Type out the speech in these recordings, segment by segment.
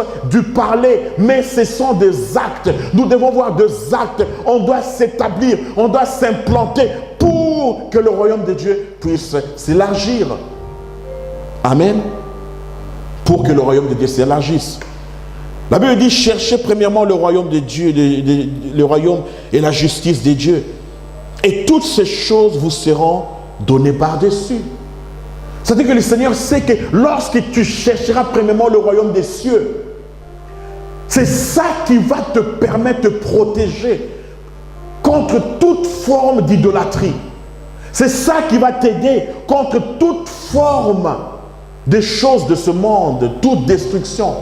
choses du parler, mais ce sont des actes. Nous devons voir des actes. On doit s'établir, on doit s'implanter pour que le royaume de Dieu puisse s'élargir. Amen. Pour que le royaume de Dieu s'élargisse. La Bible dit, cherchez premièrement le royaume de Dieu, le royaume et la justice de Dieu. Et toutes ces choses vous seront données par-dessus. C'est-à-dire que le Seigneur sait que lorsque tu chercheras premièrement le royaume des cieux, c'est ça qui va te permettre de te protéger contre toute forme d'idolâtrie. C'est ça qui va t'aider contre toute forme de choses de ce monde, toute destruction.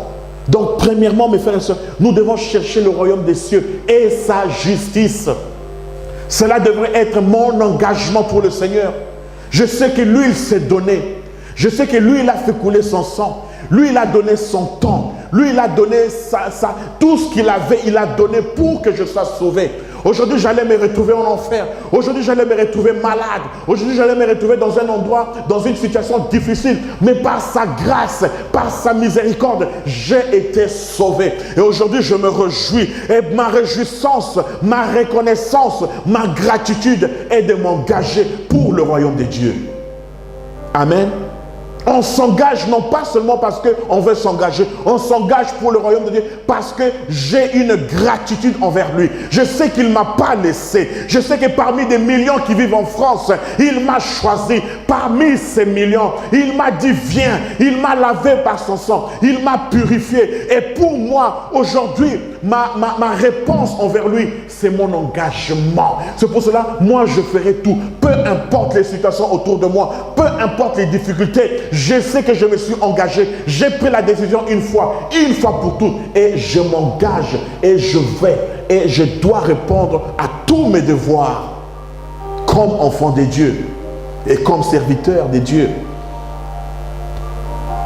Donc, premièrement, mes frères et sœurs, nous devons chercher le royaume des cieux et sa justice. Cela devrait être mon engagement pour le Seigneur. Je sais que lui, il s'est donné. Je sais que lui, il a fait couler son sang. Lui, il a donné son temps. Lui, il a donné tout ce qu'il avait, il a donné pour que je sois sauvé. Aujourd'hui, j'allais me retrouver en enfer. Aujourd'hui, j'allais me retrouver malade. Aujourd'hui, j'allais me retrouver dans un endroit, dans une situation difficile. Mais par sa grâce, par sa miséricorde, j'ai été sauvé. Et aujourd'hui, je me réjouis. Et ma réjouissance, ma reconnaissance, ma gratitude est de m'engager pour le royaume de Dieu. Amen. On s'engage non pas seulement parce qu'on veut s'engager, on s'engage pour le royaume de Dieu parce que j'ai une gratitude envers lui. Je sais qu'il ne m'a pas laissé. Je sais que parmi des millions qui vivent en France, il m'a choisi. Parmi ces millions, il m'a dit viens. Il m'a lavé par son sang. Il m'a purifié. Et pour moi, aujourd'hui, ma réponse envers lui, c'est mon engagement. C'est pour cela, moi, je ferai tout. Peu importe les situations autour de moi, peu importe les difficultés, je sais que je me suis engagé. J'ai pris la décision une fois pour toutes. Et je m'engage et je vais. Et je dois répondre à tous mes devoirs comme enfant de Dieu et comme serviteur de Dieu.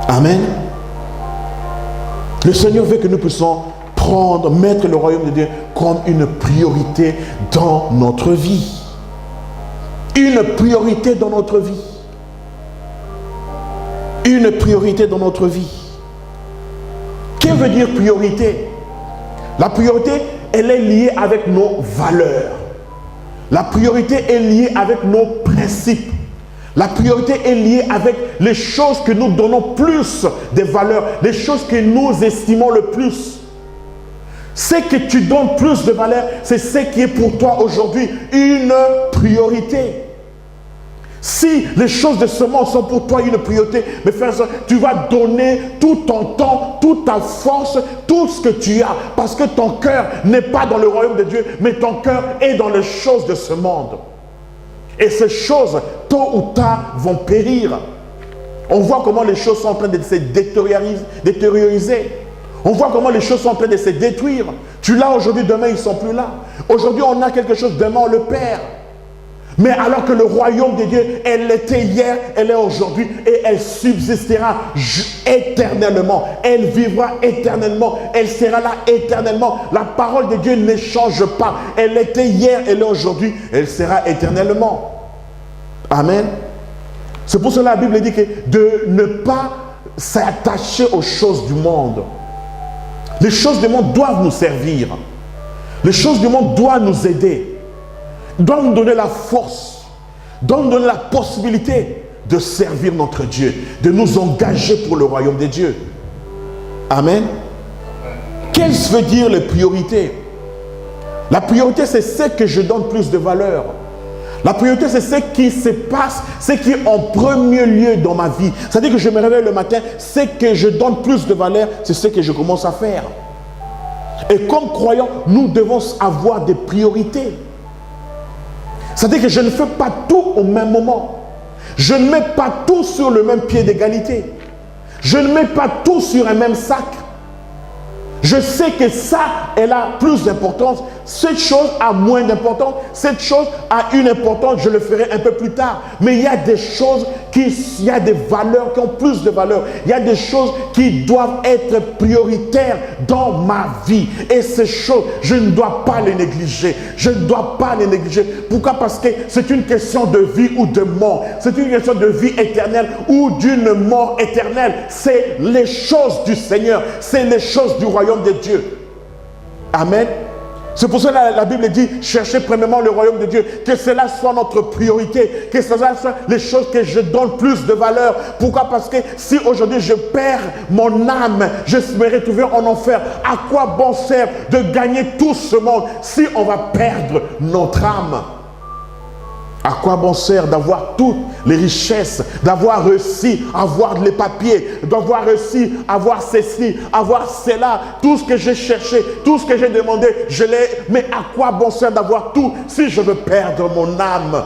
Amen. Le Seigneur veut que nous puissions mettre le royaume de Dieu comme une priorité dans notre vie. Une priorité dans notre vie. Une priorité dans notre vie. Que veut dire priorité? La priorité, elle est liée avec nos valeurs. La priorité est liée avec nos principes. La priorité est liée avec les choses que nous donnons plus de valeur, les choses que nous estimons le plus. Ce que tu donnes plus de valeur, c'est ce qui est pour toi aujourd'hui une priorité. Si les choses de ce monde sont pour toi une priorité, mes frères et sœurs, tu vas donner tout ton temps, toute ta force, tout ce que tu as. Parce que ton cœur n'est pas dans le royaume de Dieu, mais ton cœur est dans les choses de ce monde. Et ces choses, tôt ou tard, vont périr. On voit comment les choses sont en train de se détérioriser. On voit comment les choses sont en train de se détruire. Tu l'as aujourd'hui, demain, ils ne sont plus là. Aujourd'hui, on a quelque chose, demain, on le perd. Mais alors que le royaume de Dieu, elle était hier, elle est aujourd'hui et elle subsistera éternellement. Elle vivra éternellement. Elle sera là éternellement. La parole de Dieu ne change pas. Elle était hier, elle est aujourd'hui, elle sera éternellement. Amen. C'est pour cela que la Bible dit que de ne pas s'attacher aux choses du monde. Les choses du monde doivent nous servir. Les choses du monde doivent nous aider. Doivent nous donner la force, doivent nous donner la possibilité de servir notre Dieu, de nous engager pour le royaume de Dieu. Amen. Qu'est-ce que veut dire les priorités? La priorité, c'est ce que je donne plus de valeur. La priorité, c'est ce qui se passe, ce qui est en premier lieu dans ma vie. C'est-à-dire que je me réveille le matin, ce que je donne plus de valeur, c'est ce que je commence à faire. Et comme croyants, nous devons avoir des priorités. C'est-à-dire que je ne fais pas tout au même moment. Je ne mets pas tout sur le même pied d'égalité. Je ne mets pas tout sur un même sac. Je sais que ça, elle a plus d'importance. Cette chose a moins d'importance. Cette chose a une importance, je le ferai un peu plus tard. Mais il y a des choses il y a des valeurs qui ont plus de valeur. Il y a des choses qui doivent être prioritaires dans ma vie. Et ces choses, je ne dois pas les négliger. Je ne dois pas les négliger. Pourquoi? Parce que c'est une question de vie ou de mort. C'est une question de vie éternelle ou d'une mort éternelle. C'est les choses du Seigneur. C'est les choses du royaume de Dieu. Amen. C'est pour cela que la Bible dit, cherchez premièrement le royaume de Dieu, que cela soit notre priorité, que cela soit les choses que je donne plus de valeur. Pourquoi? Parce que si aujourd'hui je perds mon âme, je me retrouver en enfer, à quoi bon sert de gagner tout ce monde si on va perdre notre âme? À quoi bon sert d'avoir toutes les richesses, d'avoir réussi à avoir les papiers, d'avoir réussi à avoir ceci, à avoir cela, tout ce que j'ai cherché, tout ce que j'ai demandé, je l'ai. Mais à quoi bon sert d'avoir tout si je veux perdre mon âme?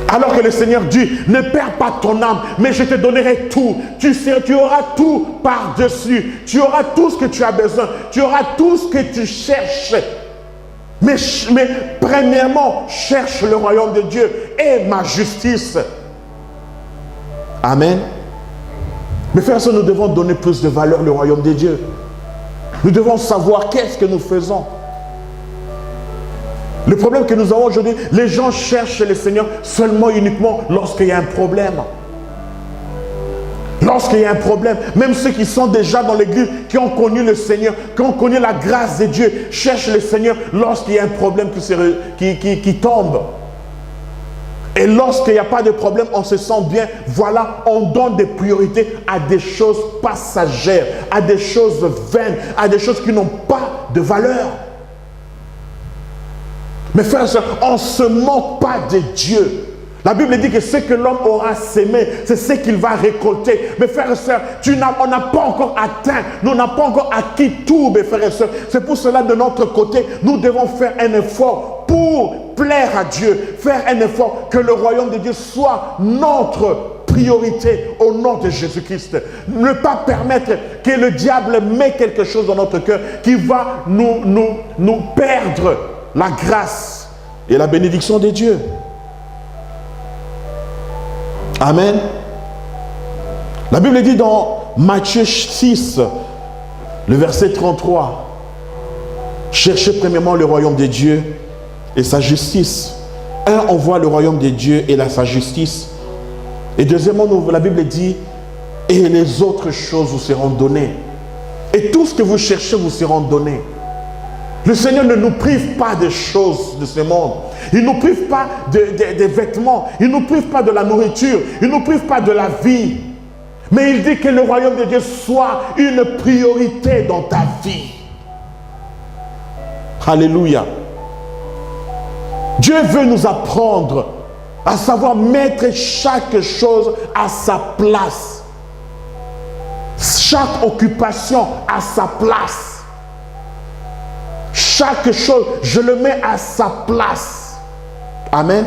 Alors que le Seigneur dit, ne perds pas ton âme, mais je te donnerai tout. Tu auras tout par-dessus. Tu auras tout ce que tu as besoin. Tu auras tout ce que tu cherches. Mais premièrement, cherche le royaume de Dieu et ma justice. Amen. Mes frères et sœurs, nous devons donner plus de valeur au royaume de Dieu. Nous devons savoir qu'est-ce que nous faisons. Le problème que nous avons aujourd'hui, les gens cherchent le Seigneur seulement uniquement lorsqu'il y a un problème. Lorsqu'il y a un problème, même ceux qui sont déjà dans l'église, qui ont connu le Seigneur, qui ont connu la grâce de Dieu, cherchent le Seigneur lorsqu'il y a un problème qui tombe. Et lorsqu'il n'y a pas de problème, on se sent bien. Voilà, on donne des priorités à des choses passagères, à des choses vaines, à des choses qui n'ont pas de valeur. Mes frères et sœurs, on ne se moque pas de Dieu. La Bible dit que ce que l'homme aura sémé, c'est ce qu'il va récolter. Mes frères et sœurs, on n'a pas encore atteint, nous n'avons pas encore acquis tout, mes frères et sœurs. C'est pour cela, de notre côté, nous devons faire un effort pour plaire à Dieu, faire un effort que le royaume de Dieu soit notre priorité au nom de Jésus-Christ. Ne pas permettre que le diable mette quelque chose dans notre cœur qui va nous perdre la grâce et la bénédiction de Dieu. Amen. La Bible dit dans Matthieu 6, le verset 33, cherchez premièrement le royaume de Dieu et sa justice. On voit le royaume de Dieu et sa justice. Et deuxièmement, la Bible dit, et les autres choses vous seront données. Et tout ce que vous cherchez vous seront donné. Le Seigneur ne nous prive pas des choses de ce monde. Il ne nous prive pas des vêtements. Il ne nous prive pas de la nourriture. Il ne nous prive pas de la vie. Mais il dit que le royaume de Dieu soit une priorité dans ta vie. Alléluia. Dieu veut nous apprendre à savoir mettre chaque chose à sa place. Chaque occupation à sa place. Chaque chose, je le mets à sa place. Amen.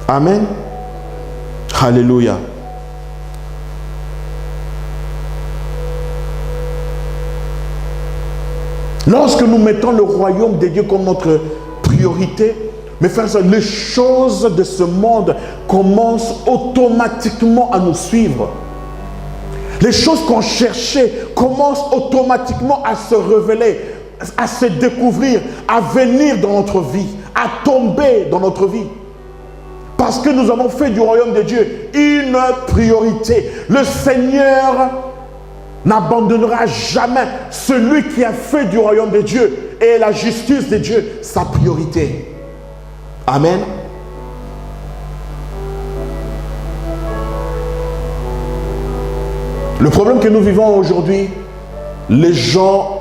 Amen. Alléluia. Lorsque nous mettons le royaume de Dieu comme notre priorité, mes frères et sœurs, les choses de ce monde commencent automatiquement à nous suivre. Les choses qu'on cherchait commencent automatiquement à se révéler, à se découvrir, à venir dans notre vie, à tomber dans notre vie. Parce que nous avons fait du royaume de Dieu une priorité. Le Seigneur n'abandonnera jamais celui qui a fait du royaume de Dieu et la justice de Dieu sa priorité. Amen. Le problème que nous vivons aujourd'hui, les gens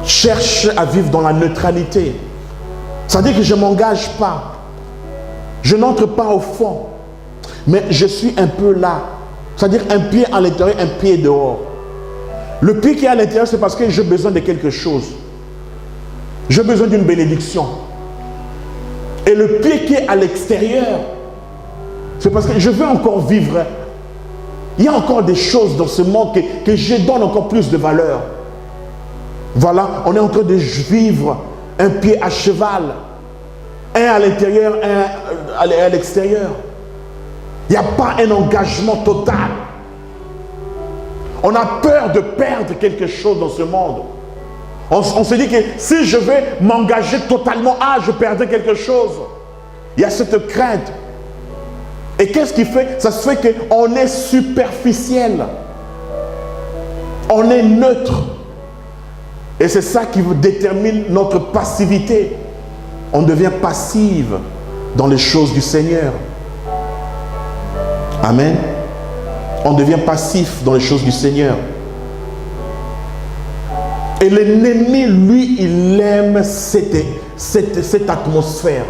cherchent à vivre dans la neutralité. C'est-à-dire que je ne m'engage pas. Je n'entre pas au fond. Mais je suis un peu là. C'est-à-dire un pied à l'intérieur, un pied dehors. Le pied qui est à l'intérieur, c'est parce que j'ai besoin de quelque chose. J'ai besoin d'une bénédiction. Et le pied qui est à l'extérieur, c'est parce que je veux encore vivre Il y a encore des choses dans ce monde que je donne encore plus de valeur. Voilà, on est en train de vivre un pied à cheval. Un à l'intérieur, un à l'extérieur. Il n'y a pas un engagement total. On a peur de perdre quelque chose dans ce monde. On se dit que si je vais m'engager totalement, je perdrai quelque chose. Il y a cette crainte. Et qu'est-ce qui fait? Ça se fait qu'on est superficiel. On est neutre. Et c'est ça qui détermine notre passivité. On devient passive dans les choses du Seigneur. Amen. On devient passif dans les choses du Seigneur. Et l'ennemi, lui, il aime cette atmosphère.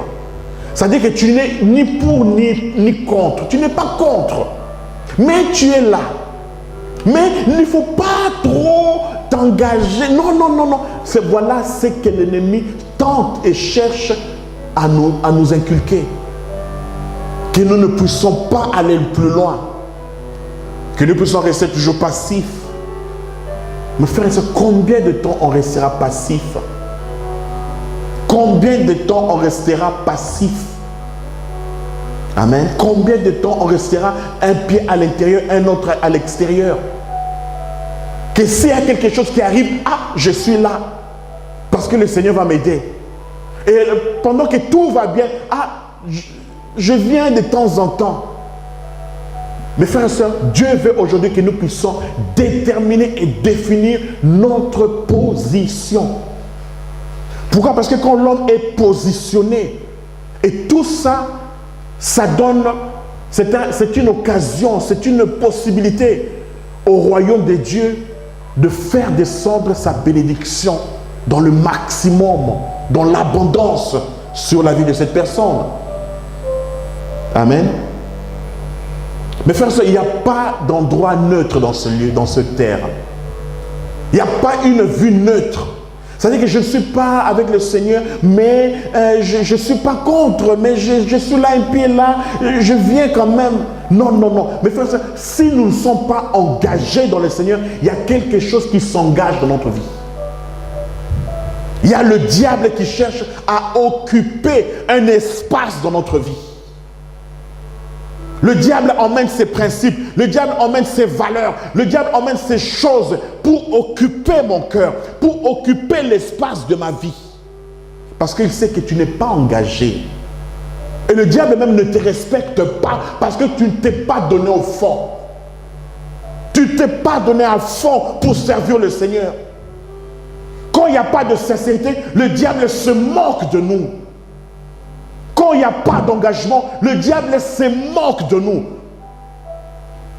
C'est-à-dire que tu n'es ni pour ni contre. Tu n'es pas contre. Mais tu es là. Mais il ne faut pas trop t'engager. Non, non, non, non. Voilà ce que l'ennemi tente et cherche à nous inculquer. Que nous ne puissions pas aller plus loin. Que nous puissions rester toujours passifs. Mais frères et sœurs, combien de temps on restera passif? Combien de temps on restera passif? Amen. Combien de temps on restera un pied à l'intérieur, un autre à l'extérieur? Que s'il y a quelque chose qui arrive, je suis là. Parce que le Seigneur va m'aider. Et pendant que tout va bien, je viens de temps en temps. Mes frères et sœurs, Dieu veut aujourd'hui que nous puissions déterminer et définir notre position. Pourquoi? Parce que quand l'homme est positionné, et tout ça, ça donne, c'est une occasion, c'est une possibilité au royaume de Dieu de faire descendre sa bénédiction dans le maximum, dans l'abondance sur la vie de cette personne. Amen. Mais frères et sœurs, il n'y a pas d'endroit neutre dans ce lieu, dans cette terre. Il n'y a pas une vue neutre. C'est-à-dire que je ne suis pas avec le Seigneur, mais je ne suis pas contre, mais je suis là, un pied là, je viens quand même. Non, non, non. Mais frères et sœurs, si nous ne sommes pas engagés dans le Seigneur, il y a quelque chose qui s'engage dans notre vie. Il y a le diable qui cherche à occuper un espace dans notre vie. Le diable emmène ses principes, le diable emmène ses valeurs, le diable emmène ses choses pour occuper mon cœur, pour occuper l'espace de ma vie. Parce qu'il sait que tu n'es pas engagé. Et le diable même ne te respecte pas parce que tu ne t'es pas donné au fond. Tu ne t'es pas donné à fond pour servir le Seigneur. Quand il n'y a pas de sincérité, le diable se moque de nous. Quand il n'y a pas d'engagement, le diable se moque de nous.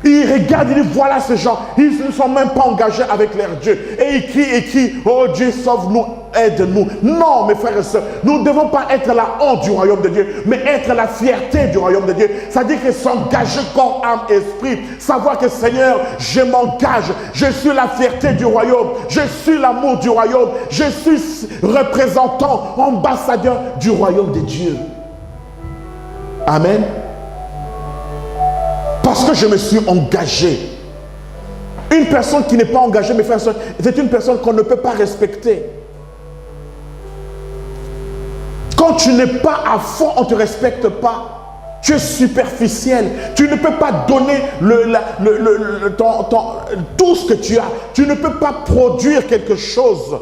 Il regarde, il dit, voilà ces gens, ils ne sont même pas engagés avec leur Dieu. Et il crie, oh Dieu, sauve-nous, aide-nous. Non, mes frères et sœurs, nous ne devons pas être la honte du royaume de Dieu, mais être la fierté du royaume de Dieu. C'est-à-dire que s'engager corps, âme, esprit. Savoir que Seigneur, je m'engage, je suis la fierté du royaume, je suis l'amour du royaume, je suis représentant, ambassadeur du royaume de Dieu. Amen. Parce que je me suis engagé. Une personne qui n'est pas engagée, mes frères et sœurs, c'est une personne qu'on ne peut pas respecter. Quand tu n'es pas à fond, on ne te respecte pas. Tu es superficiel. Tu ne peux pas donner tout ce que tu as. Tu ne peux pas produire quelque chose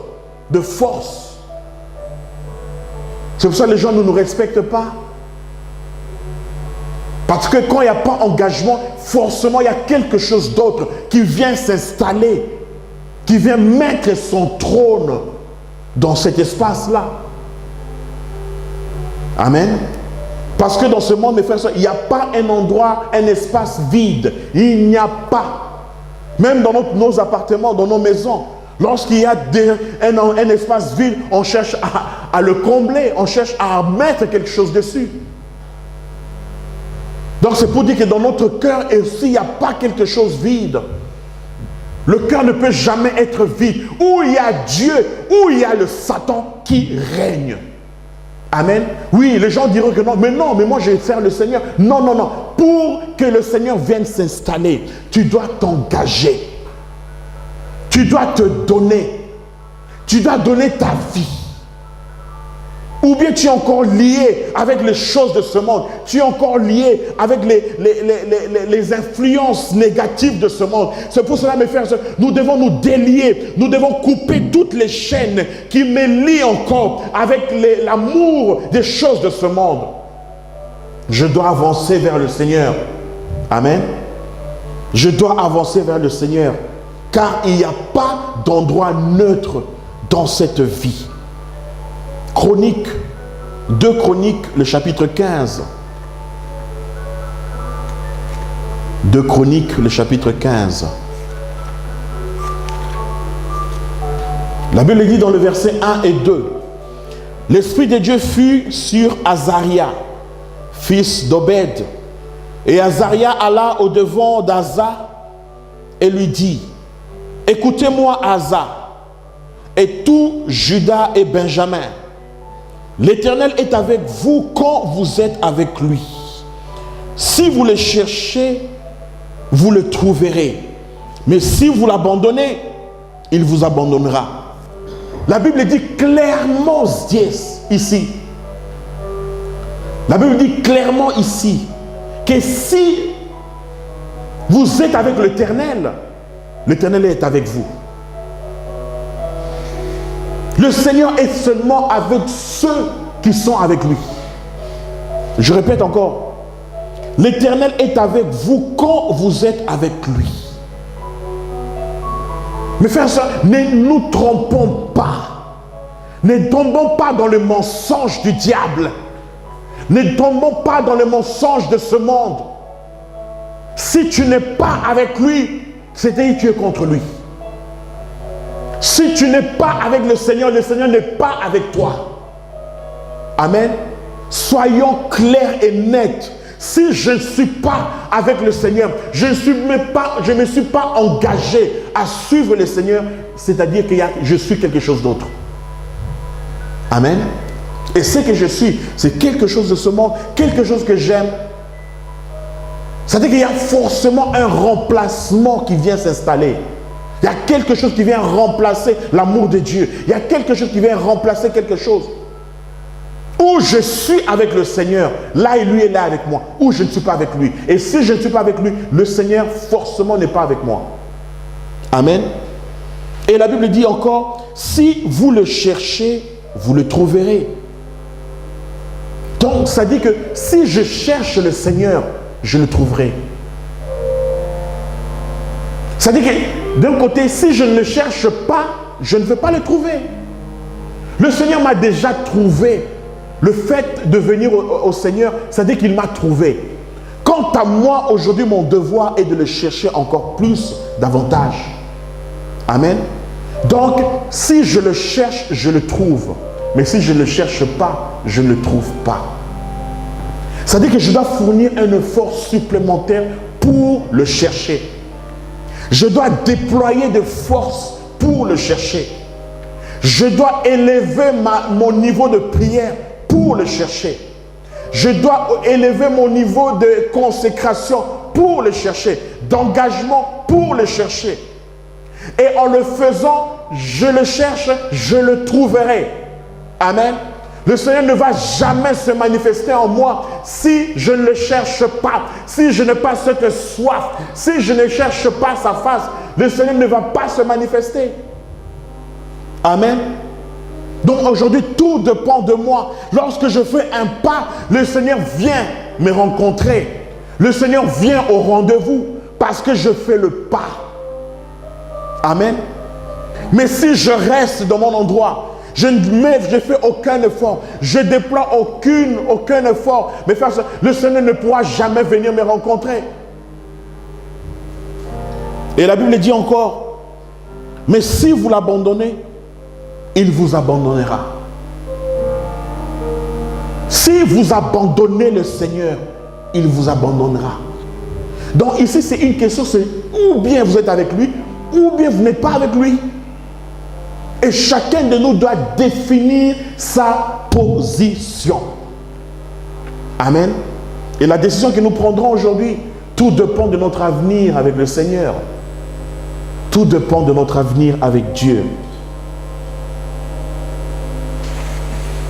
de force. C'est pour ça que les gens ne nous respectent pas. Parce que quand il n'y a pas engagement, forcément il y a quelque chose d'autre qui vient s'installer, qui vient mettre son trône dans cet espace-là. Amen. Parce que dans ce monde, mes frères et sœurs, il n'y a pas un endroit, un espace vide. Il n'y a pas. Même dans nos appartements, dans nos maisons, lorsqu'il y a un espace vide, on cherche à le combler, on cherche à mettre quelque chose dessus. Donc c'est pour dire que dans notre cœur aussi, il n'y a pas quelque chose vide. Le cœur ne peut jamais être vide. Où il y a Dieu, où il y a le Satan qui règne. Amen. Oui, les gens diront que non, mais moi je vais faire le Seigneur. Non, non, non. Pour que le Seigneur vienne s'installer, tu dois t'engager. Tu dois te donner. Tu dois donner ta vie. Ou bien tu es encore lié avec les choses de ce monde. Tu es encore lié avec les influences négatives de ce monde. C'est pour cela, mes frères, nous devons nous délier. Nous devons couper toutes les chaînes qui me lient encore avec l'amour des choses de ce monde. Je dois avancer vers le Seigneur. Amen. Je dois avancer vers le Seigneur. Car il n'y a pas d'endroit neutre dans cette vie. Chroniques, 2 Chroniques, le chapitre 15. 2 Chroniques, le chapitre 15. La Bible dit dans le verset 1 et 2. L'Esprit de Dieu fut sur Azaria, fils d'Obed. Et Azaria alla au devant d'Asa et lui dit, écoutez-moi Asa et tout Juda et Benjamin. L'Éternel est avec vous quand vous êtes avec lui. Si vous le cherchez, vous le trouverez. Mais si vous l'abandonnez, il vous abandonnera. La Bible dit clairement ici. La Bible dit clairement ici que si vous êtes avec l'Éternel, l'Éternel est avec vous. Le Seigneur est seulement avec ceux qui sont avec lui. Je répète encore. L'Éternel est avec vous quand vous êtes avec lui. Mes frères et sœurs, ne nous trompons pas. Ne tombons pas dans le mensonge du diable. Ne tombons pas dans le mensonge de ce monde. Si tu n'es pas avec lui, c'est-à-dire que tu es contre lui. Si tu n'es pas avec le Seigneur n'est pas avec toi. Amen. Soyons clairs et nets. Si je ne suis pas avec le Seigneur, je ne me suis pas engagé à suivre le Seigneur, c'est-à-dire que je suis quelque chose d'autre. Amen. Et ce que je suis, c'est quelque chose de ce monde, quelque chose que j'aime. C'est-à-dire qu'il y a forcément un remplacement qui vient s'installer. Il y a quelque chose qui vient remplacer l'amour de Dieu. Il y a quelque chose qui vient remplacer quelque chose. Où je suis avec le Seigneur, là lui est là avec moi. Où je ne suis pas avec lui. Et si je ne suis pas avec lui, le Seigneur forcément n'est pas avec moi. Amen. Et la Bible dit encore, si vous le cherchez, vous le trouverez. Donc ça dit que si je cherche le Seigneur, je le trouverai. Ça dit que d'un côté, si je ne le cherche pas, je ne vais pas le trouver. Le Seigneur m'a déjà trouvé. Le fait de venir au Seigneur, ça dit qu'il m'a trouvé. Quant à moi, aujourd'hui, mon devoir est de le chercher encore plus, davantage. Amen. Donc, si je le cherche, je le trouve. Mais si je ne le cherche pas, je ne le trouve pas. Ça dit que je dois fournir un effort supplémentaire pour le chercher. Je dois déployer des forces pour le chercher. Je dois élever mon niveau de prière pour le chercher. Je dois élever mon niveau de consécration pour le chercher, d'engagement pour le chercher. Et en le faisant, je le cherche, je le trouverai. Amen. Le Seigneur ne va jamais se manifester en moi si je ne le cherche pas, si je n'ai pas cette soif, si je ne cherche pas sa face, le Seigneur ne va pas se manifester. Amen. Donc aujourd'hui, tout dépend de moi. Lorsque je fais un pas, le Seigneur vient me rencontrer. Le Seigneur vient au rendez-vous parce que je fais le pas. Amen. Mais si je reste dans mon endroit, je ne fais aucun effort, je déploie aucun effort, mais le Seigneur ne pourra jamais venir me rencontrer. Et la Bible dit encore, mais si vous l'abandonnez, il vous abandonnera. Si vous abandonnez le Seigneur, il vous abandonnera. Donc ici, c'est une question, c'est ou bien vous êtes avec lui, ou bien vous n'êtes pas avec lui. Et chacun de nous doit définir sa position. Amen. Et la décision que nous prendrons aujourd'hui, tout dépend de notre avenir avec le Seigneur. Tout dépend de notre avenir avec Dieu.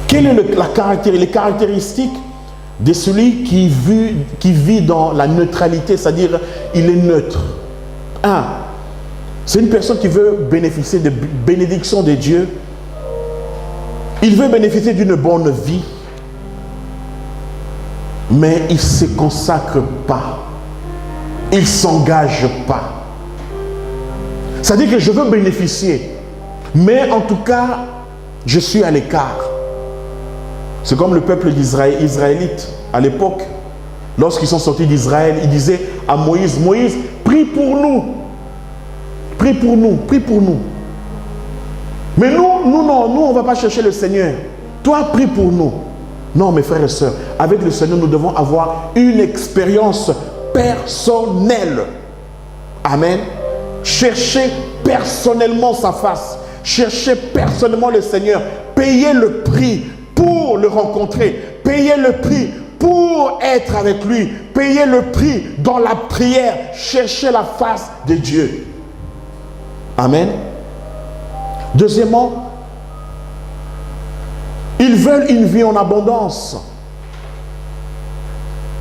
Quelles sont les caractéristiques de celui qui vit dans la neutralité, c'est-à-dire il est neutre? 1. C'est une personne qui veut bénéficier de bénédictions de Dieu. Il veut bénéficier d'une bonne vie, mais il ne se consacre pas. Il ne s'engage pas. C'est-à-dire que je veux bénéficier, mais en tout cas, je suis à l'écart. C'est comme le peuple israélite à l'époque. Lorsqu'ils sont sortis d'Israël, ils disaient à Moïse, Moïse, prie pour nous. Prie pour nous, prie pour nous. Mais nous, non, nous, on ne va pas chercher le Seigneur. Toi, prie pour nous. Non, mes frères et sœurs, avec le Seigneur, nous devons avoir une expérience personnelle. Amen. Cherchez personnellement sa face. Cherchez personnellement le Seigneur. Payez le prix pour le rencontrer. Payez le prix pour être avec lui. Payez le prix dans la prière. Cherchez la face de Dieu. Amen. Deuxièmement, ils veulent une vie en abondance.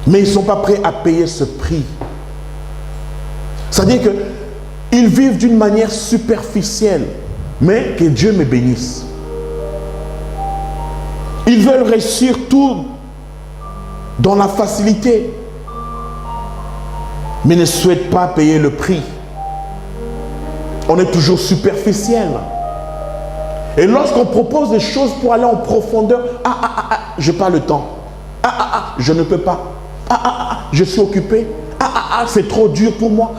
Mais ils ne sont pas prêts à payer ce prix. C'est-à-dire qu'ils vivent d'une manière superficielle. Mais que Dieu me bénisse. Ils veulent réussir tout dans la facilité. Mais ne souhaitent pas payer le prix. On est toujours superficiel. Et lorsqu'on propose des choses pour aller en profondeur, je n'ai pas le temps. Je ne peux pas. Je suis occupé. C'est trop dur pour moi.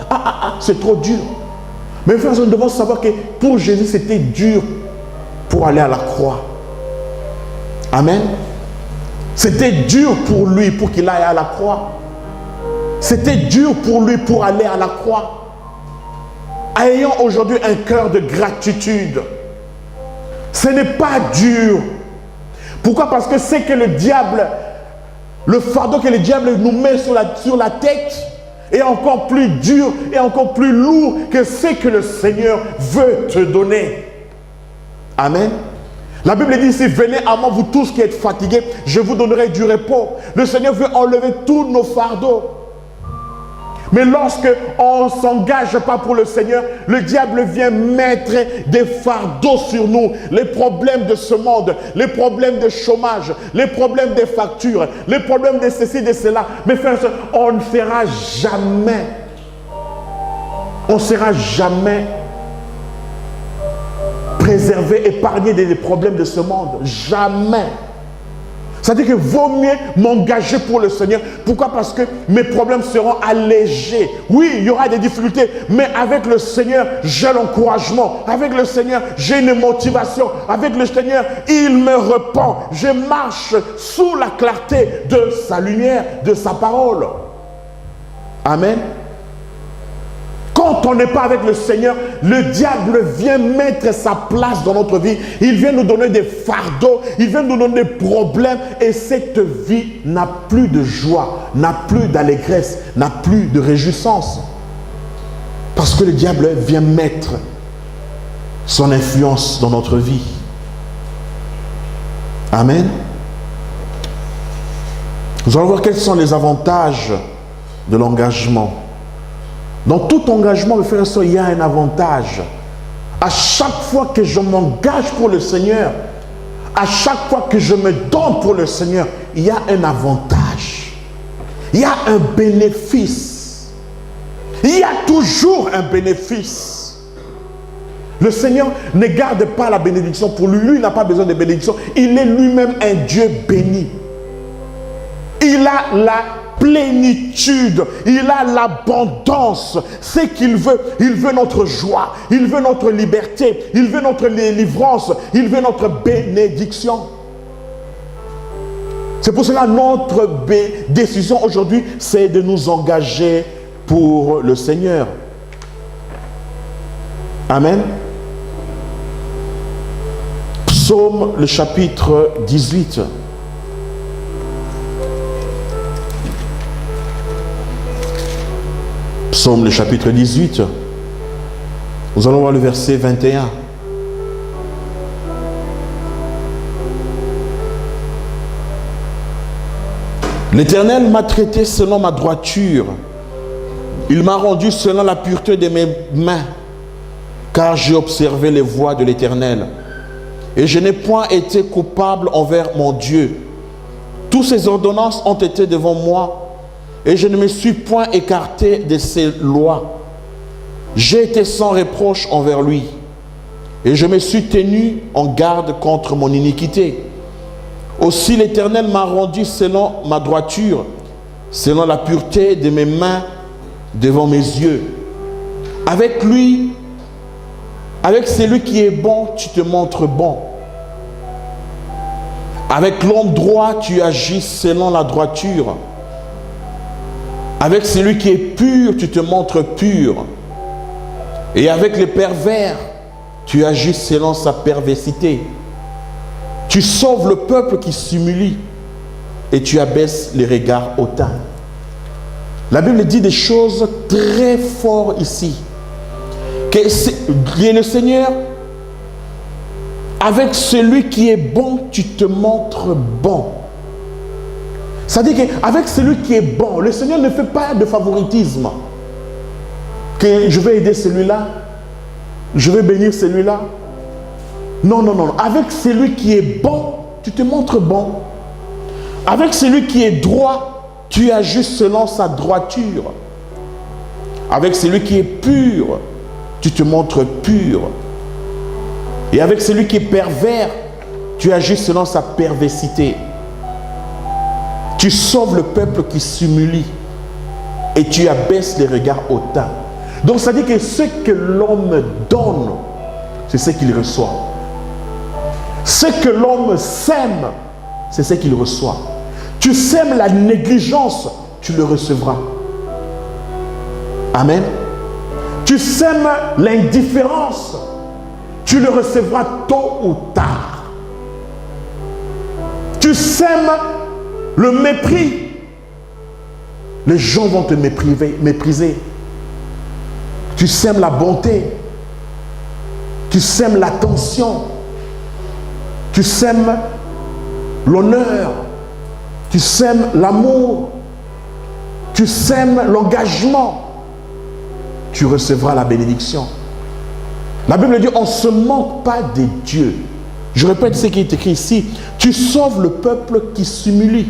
C'est trop dur. Mais frères, nous devons savoir que pour Jésus, c'était dur pour aller à la croix. Amen. C'était dur pour lui pour qu'il aille à la croix. C'était dur pour lui pour aller à la croix. Ayant aujourd'hui un cœur de gratitude. Ce n'est pas dur. Pourquoi? Parce que c'est que le diable, le fardeau que le diable nous met sur la tête est encore plus dur et encore plus lourd que ce que le Seigneur veut te donner. Amen. La Bible dit ici, venez à moi vous tous qui êtes fatigués, je vous donnerai du repos. Le Seigneur veut enlever tous nos fardeaux. Mais lorsque on ne s'engage pas pour le Seigneur, le diable vient mettre des fardeaux sur nous. Les problèmes de ce monde, les problèmes de chômage, les problèmes des factures, les problèmes de ceci, de cela. Mais frères, on ne sera jamais, préservé, épargné des problèmes de ce monde. Jamais. C'est-à-dire qu'il vaut mieux m'engager pour le Seigneur. Pourquoi? Parce que mes problèmes seront allégés. Oui, il y aura des difficultés, mais avec le Seigneur, j'ai l'encouragement. Avec le Seigneur, j'ai une motivation. Avec le Seigneur, il me repent. Je marche sous la clarté de sa lumière, de sa parole. Amen. Quand on n'est pas avec le Seigneur, le diable vient mettre sa place dans notre vie. Il vient nous donner des fardeaux, il vient nous donner des problèmes. Et cette vie n'a plus de joie, n'a plus d'allégresse, n'a plus de réjouissance. Parce que le diable vient mettre son influence dans notre vie. Amen. Nous allons voir quels sont les avantages de l'engagement. Dans tout engagement, mes frères et sœurs, il y a un avantage. À chaque fois que je m'engage pour le Seigneur, à chaque fois que je me donne pour le Seigneur, il y a un avantage. Il y a un bénéfice. Il y a toujours un bénéfice. Le Seigneur ne garde pas la bénédiction pour lui. Lui, il n'a pas besoin de bénédiction. Il est lui-même un Dieu béni. Il a la plénitude, il a l'abondance. C'est qu'il veut. Il veut notre joie, il veut notre liberté, il veut notre délivrance, il veut notre bénédiction. C'est pour cela notre décision aujourd'hui, c'est de nous engager pour le Seigneur. Amen. Psaume le chapitre 18. Psaume le chapitre 18. Nous allons voir le verset 21. L'Éternel m'a traité selon ma droiture. Il m'a rendu selon la pureté de mes mains, car j'ai observé les voies de l'Éternel. Et je n'ai point été coupable envers mon Dieu. Toutes ses ordonnances ont été devant moi, et je ne me suis point écarté de ses lois. J'ai été sans reproche envers lui, et je me suis tenu en garde contre mon iniquité. Aussi l'Éternel m'a rendu selon ma droiture, selon la pureté de mes mains devant mes yeux. Avec lui, avec celui qui est bon, tu te montres bon. Avec l'homme droit, tu agis selon la droiture. Avec celui qui est pur, tu te montres pur. Et avec les pervers, tu agis selon sa perversité. Tu sauves le peuple qui s'humilie et tu abaisses les regards hautains. La Bible dit des choses très fortes ici. Que le Seigneur, avec celui qui est bon, tu te montres bon. C'est-à-dire qu'avec celui qui est bon, le Seigneur ne fait pas de favoritisme. Que je vais aider celui-là, je vais bénir celui-là. Non, non, non. Avec celui qui est bon, tu te montres bon. Avec celui qui est droit, tu agis selon sa droiture. Avec celui qui est pur, tu te montres pur. Et avec celui qui est pervers, tu agis selon sa perversité. Tu sauves le peuple qui s'humilie et tu abaisses les regards hautains. Donc ça dit que ce que l'homme donne, c'est ce qu'il reçoit. Ce que l'homme sème, c'est ce qu'il reçoit. Tu sèmes la négligence, tu le recevras. Amen. Tu sèmes l'indifférence, tu le recevras tôt ou tard. Tu sèmes le mépris, les gens vont te mépriser. Tu sèmes la bonté, tu sèmes l'attention, tu sèmes l'honneur, tu sèmes l'amour, tu sèmes l'engagement, tu recevras la bénédiction. La Bible dit, on ne se moque pas des dieux. Je répète ce qui est écrit ici. Tu sauves le peuple qui s'humilie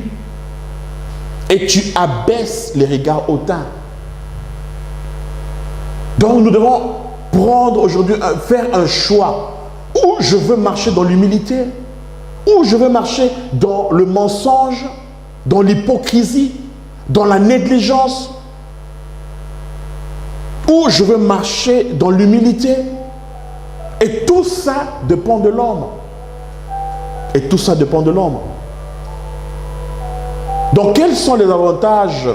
et tu abaisses les regards hautains. Donc nous devons prendre aujourd'hui, faire un choix. Où je veux marcher dans l'humilité, où je veux marcher dans le mensonge, dans l'hypocrisie, dans la négligence, où je veux marcher dans l'humilité. Et tout ça dépend de l'homme. Et tout ça dépend de l'homme. Donc quels sont les avantages?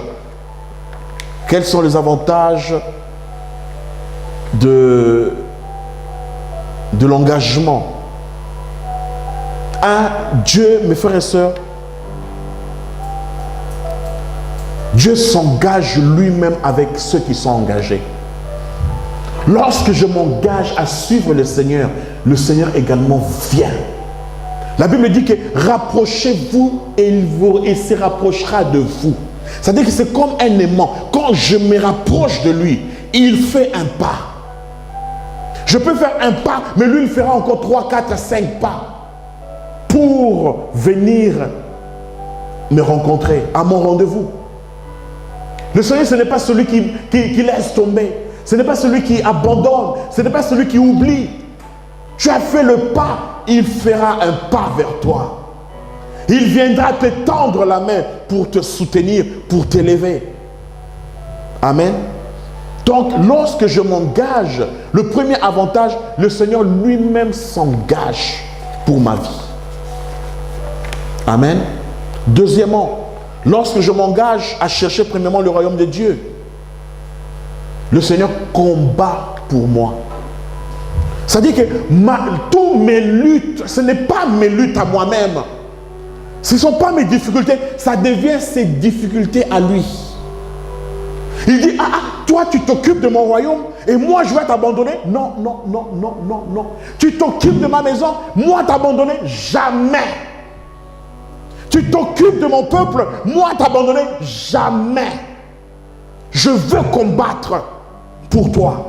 Quels sont les avantages de l'engagement? Dieu, mes frères et sœurs, Dieu s'engage lui-même avec ceux qui sont engagés. Lorsque je m'engage à suivre le Seigneur également vient. La Bible dit que rapprochez-vous et il se rapprochera de vous. C'est-à-dire que c'est comme un aimant. Quand je me rapproche de lui, il fait un pas. Je peux faire un pas, mais lui il fera encore 3, 4, 5 pas pour venir me rencontrer à mon rendez-vous. Le Seigneur, ce n'est pas celui qui laisse tomber. Ce n'est pas celui qui abandonne. Ce n'est pas celui qui oublie. Tu as fait le pas, il fera un pas vers toi. Il viendra te tendre la main pour te soutenir, pour t'élever. Amen. Donc, lorsque je m'engage, le premier avantage, le Seigneur lui-même s'engage pour ma vie. Amen. Deuxièmement, lorsque je m'engage à chercher premièrement le royaume de Dieu, le Seigneur combat pour moi. C'est-à-dire que tous mes luttes, ce n'est pas mes luttes à moi-même. Ce ne sont pas mes difficultés, ça devient ses difficultés à lui. Il dit, toi tu t'occupes de mon royaume et moi je vais t'abandonner. Non, non, non, non, non, non. Tu t'occupes de ma maison, moi t'abandonner, jamais. Tu t'occupes de mon peuple, moi t'abandonner, jamais. Je veux combattre pour toi.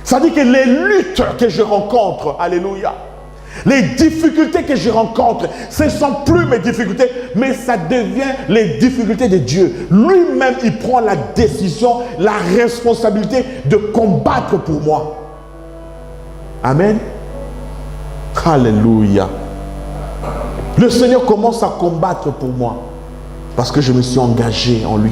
Ça dit que les luttes que je rencontre, alléluia, les difficultés que je rencontre, ce ne sont plus mes difficultés, mais ça devient les difficultés de Dieu. Lui-même, il prend la décision, la responsabilité de combattre pour moi. Amen. Alléluia. Le Seigneur commence à combattre pour moi parce que je me suis engagé en lui.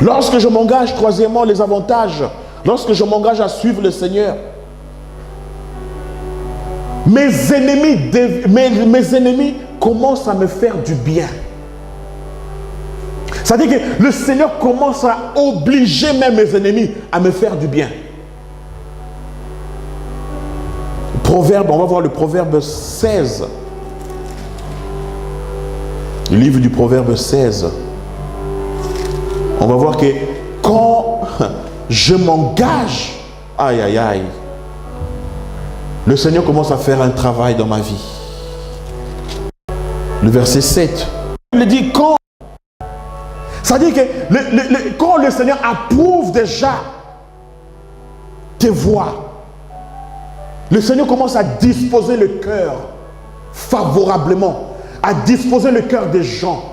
Lorsque je m'engage, troisièmement, les avantages, lorsque je m'engage à suivre le Seigneur, mes ennemis commencent à me faire du bien. C'est-à-dire que le Seigneur commence à obliger même mes ennemis à me faire du bien. Proverbe, on va voir le proverbe 16. Le livre du proverbe 16. On va voir que quand je m'engage, aïe aïe aïe, le Seigneur commence à faire un travail dans ma vie. Le verset 7. Il dit quand, c'est-à-dire que quand le Seigneur approuve déjà tes voies, le Seigneur commence à disposer le cœur favorablement, à disposer le cœur des gens.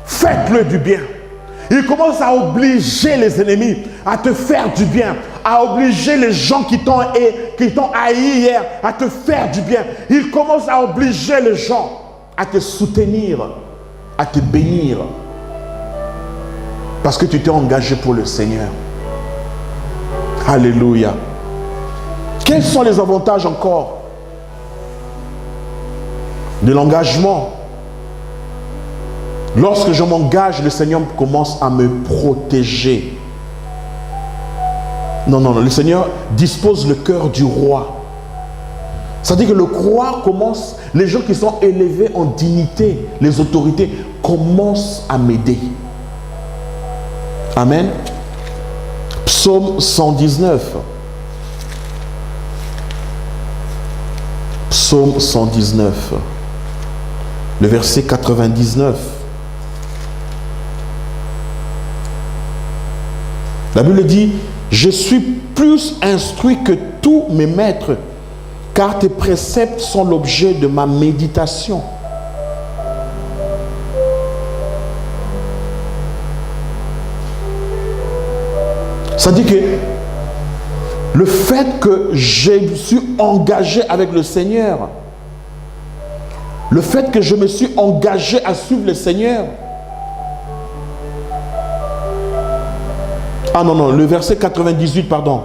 Faites-le du bien. Il commence à obliger les ennemis à te faire du bien, à obliger les gens qui t'ont haï hier à te faire du bien. Il commence à obliger les gens à te soutenir, à te bénir, parce que tu t'es engagé pour le Seigneur. Alléluia. Quels sont les avantages encore de l'engagement? Lorsque je m'engage, le Seigneur commence à me protéger. Non, non, non, le Seigneur dispose le cœur du roi. C'est-à-dire que le roi commence, les gens qui sont élevés en dignité, les autorités, commencent à m'aider. Amen. Psaume 119. Psaume 119. Le verset 99. La Bible dit, je suis plus instruit que tous mes maîtres, car tes préceptes sont l'objet de ma méditation. Ça dit que le fait que je suis engagé avec le Seigneur, le fait que je me suis engagé à suivre le Seigneur, ah non, non, le verset 98, pardon.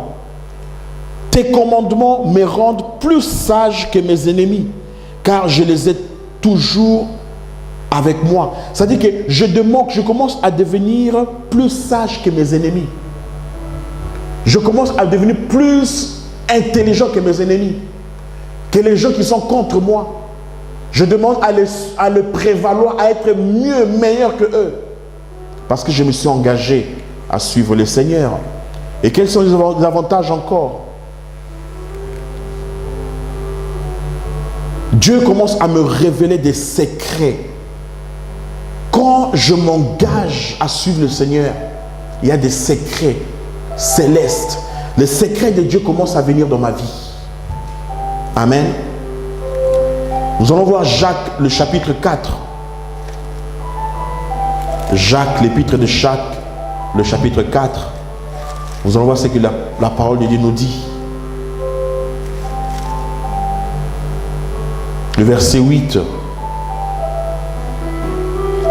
Tes commandements me rendent plus sage que mes ennemis, car je les ai toujours avec moi. C'est-à-dire que je commence à devenir plus sage que mes ennemis. Je commence à devenir plus intelligent que mes ennemis, que les gens qui sont contre moi. Je demande à le prévaloir, à être mieux, meilleur que eux, parce que je me suis engagé à suivre le Seigneur. Et quels sont les avantages encore? Dieu commence à me révéler des secrets. Quand je m'engage à suivre le Seigneur, il y a des secrets célestes. Les secrets de Dieu commencent à venir dans ma vie. Amen. Nous allons voir Jacques, le chapitre 4. Jacques, l'épître de Jacques, le chapitre 4. Nous allons voir ce que la parole de Dieu nous dit. Le verset 8.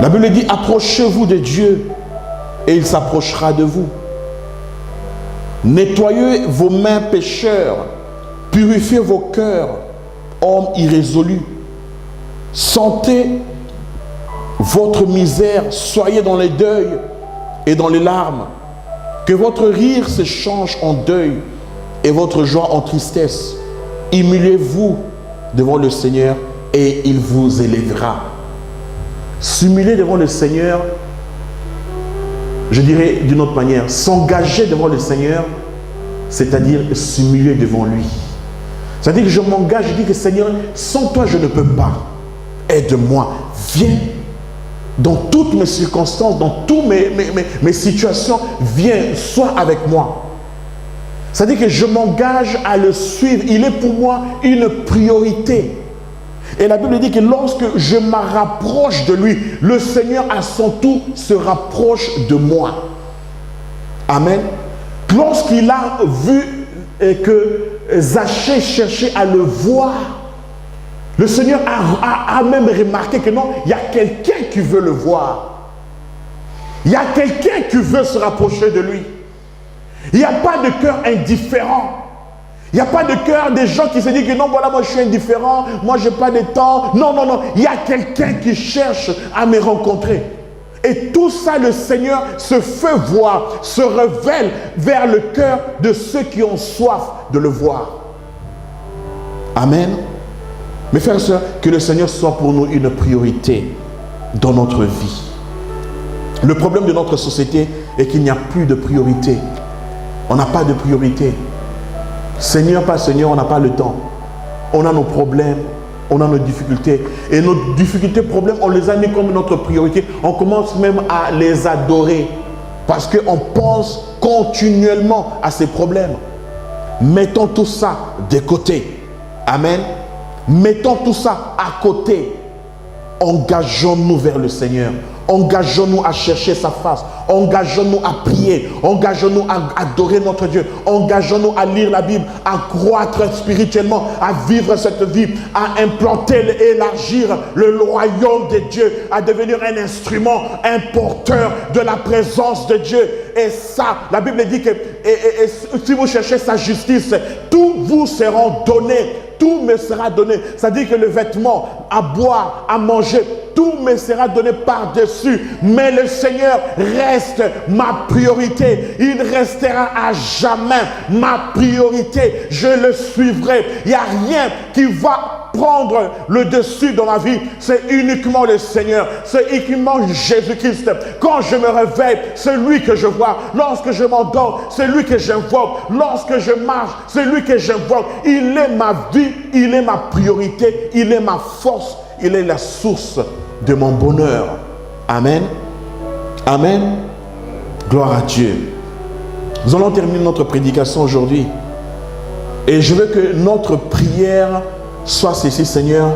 La Bible dit, approchez-vous de Dieu et il s'approchera de vous. Nettoyez vos mains pécheurs, purifiez vos cœurs, hommes irrésolus. Sentez votre misère, soyez dans les deuils et dans les larmes. Que votre rire se change en deuil et votre joie en tristesse. Humiliez-vous devant le Seigneur et il vous élèvera. S'humilier devant le Seigneur, je dirais d'une autre manière, s'engager devant le Seigneur, c'est-à-dire s'humilier devant lui. C'est-à-dire que je m'engage, je dis que Seigneur, sans toi je ne peux pas. Aide-moi, viens dans toutes mes circonstances, dans toutes mes situations, viens, sois avec moi. C'est-à-dire que je m'engage à le suivre. Il est pour moi une priorité. Et la Bible dit que lorsque je me rapproche de lui, le Seigneur à son tour se rapproche de moi. Amen. Lorsqu'il a vu que Zachée cherchait à le voir, le Seigneur a même remarqué que non, il y a quelqu'un qui veut le voir. Il y a quelqu'un qui veut se rapprocher de lui. Il n'y a pas de cœur indifférent. Il n'y a pas de cœur des gens qui se disent que non, voilà, moi je suis indifférent, moi je n'ai pas de temps. Non, non, non. Il y a quelqu'un qui cherche à me rencontrer. Et tout ça, le Seigneur se fait voir, se révèle vers le cœur de ceux qui ont soif de le voir. Amen. Mes frères et sœurs, que le Seigneur soit pour nous une priorité dans notre vie. Le problème de notre société est qu'il n'y a plus de priorité. On n'a pas de priorité. Seigneur, pas Seigneur, on n'a pas le temps. On a nos problèmes, on a nos difficultés. Et nos difficultés, problèmes, on les a mis comme notre priorité. On commence même à les adorer. Parce qu'on pense continuellement à ces problèmes. Mettons tout ça de côté. Amen. Mettons tout ça à côté. Engageons-nous vers le Seigneur. Engageons-nous à chercher sa face. Engageons-nous à prier. Engageons-nous à adorer notre Dieu. Engageons-nous à lire la Bible, à croître spirituellement, à vivre cette vie, à implanter et élargir le royaume de Dieu, à devenir un instrument, un porteur de la présence de Dieu. Et ça, la Bible dit que si vous cherchez sa justice, tout vous sera donné. Tout me sera donné. C'est-à-dire que le vêtement, à boire, à manger, tout me sera donné par-dessus. Mais le Seigneur reste ma priorité. Il restera à jamais ma priorité. Je le suivrai. Il n'y a rien qui va prendre le dessus dans ma vie. C'est uniquement le Seigneur. C'est uniquement Jésus-Christ. Quand je me réveille, c'est lui que je vois. Lorsque je m'endors, c'est lui que j'invoque. Lorsque je marche, c'est lui que j'invoque. Il est ma vie, il est ma priorité, il est ma force, il est la source de mon bonheur. Amen. Amen. Gloire à Dieu. Nous allons terminer notre prédication aujourd'hui. Et je veux que notre prière soit ceci: Seigneur,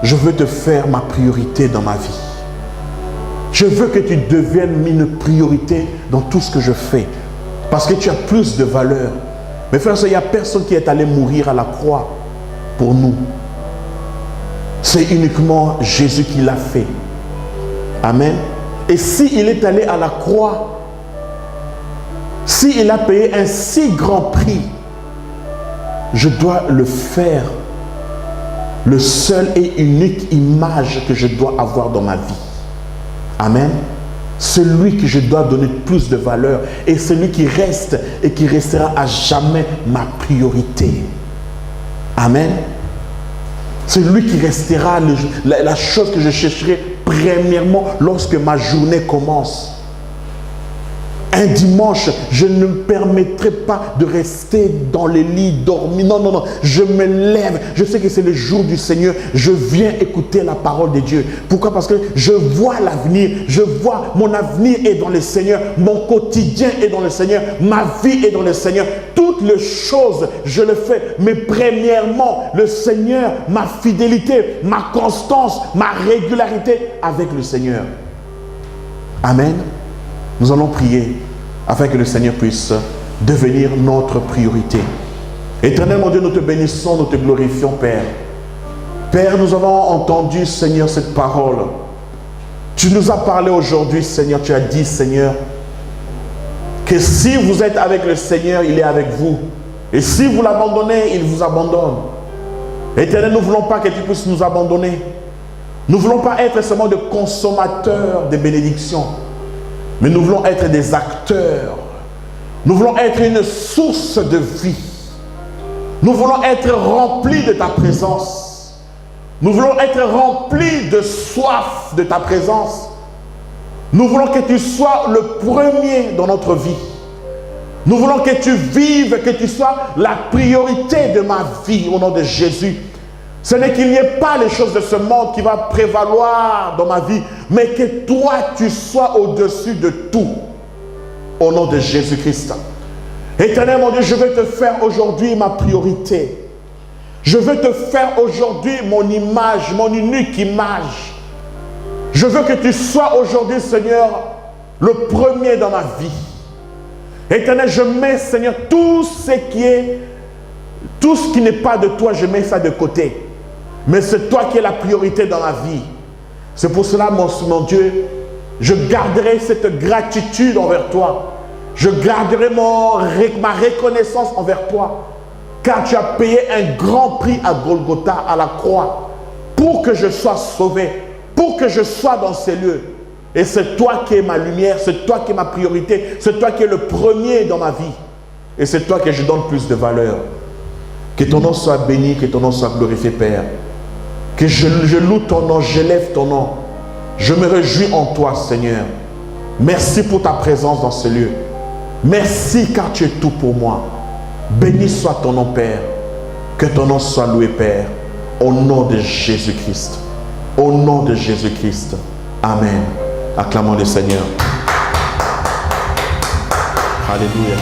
je veux te faire ma priorité dans ma vie. Je veux que tu deviennes une priorité dans tout ce que je fais. Parce que tu as plus de valeur. Mais frère, il n'y a personne qui est allé mourir à la croix pour nous. C'est uniquement Jésus qui l'a fait. Amen. Et s'il est allé à la croix, s'il a payé un si grand prix, je dois le faire. Le seul et unique image que je dois avoir dans ma vie. Amen. Celui que je dois donner plus de valeur. Et celui qui reste et qui restera à jamais ma priorité. Amen. Celui qui restera la chose que je chercherai premièrement lorsque ma journée commence. Un dimanche, je ne me permettrai pas de rester dans les lits, dormir. Non, non, non. Je me lève. Je sais que c'est le jour du Seigneur. Je viens écouter la parole de Dieu. Pourquoi? Parce que je vois l'avenir. Je vois mon avenir est dans le Seigneur. Mon quotidien est dans le Seigneur. Ma vie est dans le Seigneur. Toutes les choses, je le fais. Mais premièrement, le Seigneur, ma fidélité, ma constance, ma régularité avec le Seigneur. Amen. Nous allons prier afin que le Seigneur puisse devenir notre priorité. Éternel mon Dieu, nous te bénissons, nous te glorifions, Père. Père, nous avons entendu, Seigneur, cette parole. Tu nous as parlé aujourd'hui, Seigneur. Tu as dit, Seigneur, que si vous êtes avec le Seigneur, il est avec vous. Et si vous l'abandonnez, il vous abandonne. Éternel, nous ne voulons pas que tu puisses nous abandonner. Nous ne voulons pas être seulement des consommateurs de bénédictions. Mais nous voulons être des acteurs. Nous voulons être une source de vie. Nous voulons être remplis de ta présence. Nous voulons être remplis de soif de ta présence. Nous voulons que tu sois le premier dans notre vie. Nous voulons que tu vives, que tu sois la priorité de ma vie au nom de Jésus. Ce n'est qu'il n'y ait pas les choses de ce monde qui va prévaloir dans ma vie, mais que toi, tu sois au-dessus de tout au nom de Jésus-Christ. Éternel mon Dieu, je veux te faire aujourd'hui ma priorité. Je veux te faire aujourd'hui mon image, mon unique image. Je veux que tu sois aujourd'hui, Seigneur, le premier dans ma vie. Éternel, je mets, Seigneur, tout ce qui n'est pas de toi, je mets ça de côté. Mais c'est toi qui es la priorité dans ma vie. C'est pour cela, mon Dieu, je garderai cette gratitude envers toi. Je garderai ma reconnaissance envers toi. Car tu as payé un grand prix à Golgotha, à la croix, pour que je sois sauvé, pour que je sois dans ces lieux. Et c'est toi qui es ma lumière, c'est toi qui es ma priorité, c'est toi qui es le premier dans ma vie. Et c'est toi que je donne plus de valeur. Que ton nom soit béni, que ton nom soit glorifié, Père. Que je loue ton nom, j'élève ton nom. Je me réjouis en toi, Seigneur. Merci pour ta présence dans ce lieu. Merci car tu es tout pour moi. Béni soit ton nom, Père. Que ton nom soit loué, Père. Au nom de Jésus-Christ. Au nom de Jésus-Christ. Amen. Acclamons le Seigneur. Alléluia.